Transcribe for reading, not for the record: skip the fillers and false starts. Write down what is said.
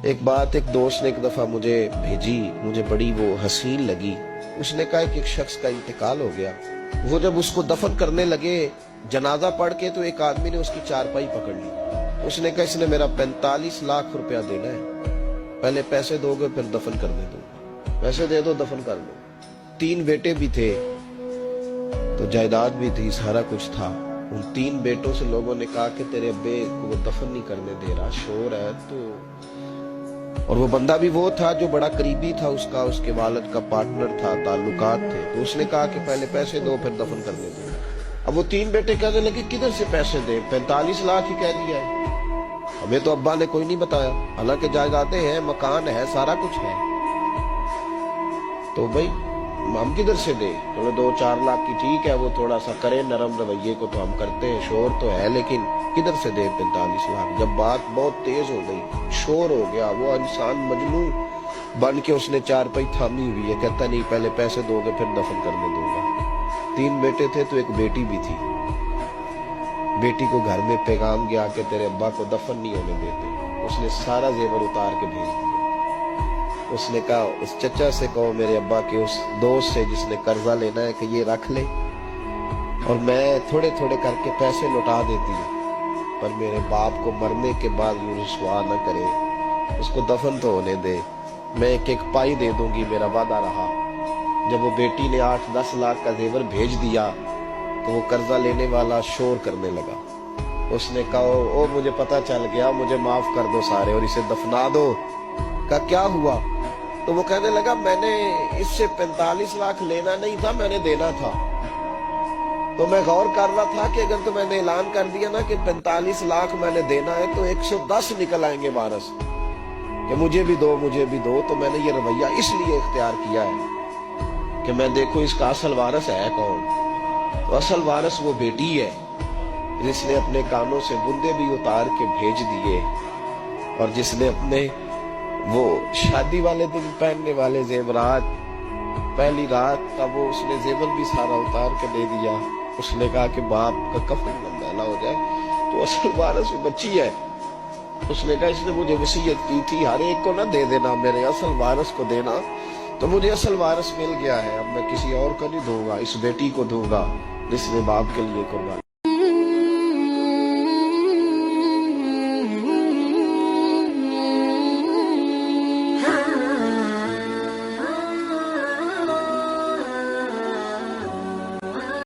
ایک بات ایک دوست نے ایک دفعہ مجھے بھیجی، مجھے بڑی وہ حسین لگی۔ اس نے کہا کہ ایک شخص کا انتقال ہو گیا، وہ جب اس کو دفن کرنے لگے جنازہ پڑھ کے تو ایک آدمی نے اس کی چارپائی پکڑ لی۔ اس نے کہا اس نے میرا 45 لاکھ روپیہ دینا ہے، پہلے پیسے دو گے پھر دفن کرنے دوں گا، پیسے دے دو دفن کر دو۔ 3 بیٹے بھی تھے تو جائیداد بھی تھی، سارا کچھ تھا۔ ان 3 بیٹوں سے لوگوں نے کہا کہ تیرے ابے کو وہ دفن نہیں کرنے دے رہا، شور ہے تو۔ اور وہ بندہ بھی وہ تھا جو بڑا قریبی تھا اس کا، اس کے والد کا پارٹنر تھا، تعلقات تھے، تو اس نے کہا کہ پہلے پیسے دو پھر دفن کرنے دو۔ اب وہ 3 بیٹے کہنے لگے کدھر سے پیسے دیں، 45 لاکھ ہی کہہ دیا ہے، ہمیں تو ابا نے کوئی نہیں بتایا، حالانکہ جائیدادیں ہیں، مکان ہے، سارا کچھ ہے، تو بھائی ہم کدھر سے دے؟ چلو 2-4 لاکھ کی ٹھیک ہے، وہ تھوڑا سا کرے نرم رویے کو تو ہم کرتے ہیں، شور تو ہے، لیکن کدھر سے دے 45 لاکھ؟ جب بات بہت تیز ہو گئی، شور ہو گیا، وہ انسان مجنون بن کے اس نے چارپائی تھامی ہوئی ہے، کہتا نہیں پہلے پیسے دو گے پھر دفن کرنے دوں گا۔ 3 بیٹے تھے تو ایک بیٹی بھی تھی، بیٹی کو گھر میں پیغام گیا کہ تیرے ابا کو دفن نہیں ہونے دیتے، اس نے سارا زیور اتار کے بھیج دیا۔ اس نے کہا اس چچا سے کہو میرے ابا کے اس دوست سے جس نے قرضہ لینا ہے کہ یہ رکھ لے اور میں تھوڑے تھوڑے کر کے پیسے لوٹا دیتی ہوں، پر میرے باپ کو مرنے کے بعد یوں رسوا نہ کرے، اس کو دفن تو ہونے دے، میں ایک پائی دے دوں گی، میرا وعدہ رہا۔ جب وہ بیٹی نے 8-10 لاکھ کا زیور بھیج دیا تو وہ قرضہ لینے والا شور کرنے لگا۔ اس نے کہا او مجھے پتا چل گیا، مجھے معاف کر دو سارے اور اسے دفنا دو۔ کہا کیا ہوا؟ تو وہ کہنے لگا میں نے اس سے 45 لاکھ لینا نہیں تھا، میں نے دینا تھا، تو میں غور کر رہا تھا کہ اگر تو میں نے اعلان کر دیا نا کہ 45 لاکھ میں نے دینا ہے تو 110 نکل آئیں گے وارث کہ مجھے بھی دو مجھے بھی دو، تو میں نے یہ رویہ اس لیے اختیار کیا ہے کہ میں دیکھو اس کا اصل وارث ہے کون۔ تو اصل وارث وہ بیٹی ہے جس نے اپنے کانوں سے بندے بھی اتار کے بھیج دیے، اور جس نے اپنے وہ شادی والے دن پہننے والے زیورات، پہلی رات کا وہ اس نے زیور بھی سارا اتار کے دے دیا۔ اس نے کہا کہ باپ کا کفن میلا ہو جائے، تو اصل وارث وہ بچی ہے۔ اس نے کہا اس نے مجھے وصیت کی تھی ہر ایک کو نہ دے دینا، میرے اصل وارث کو دینا، تو مجھے اصل وارث مل گیا ہے، اب میں کسی اور کو نہیں دوں گا، اس بیٹی کو دوں گا جس نے باپ کے لیے قربانی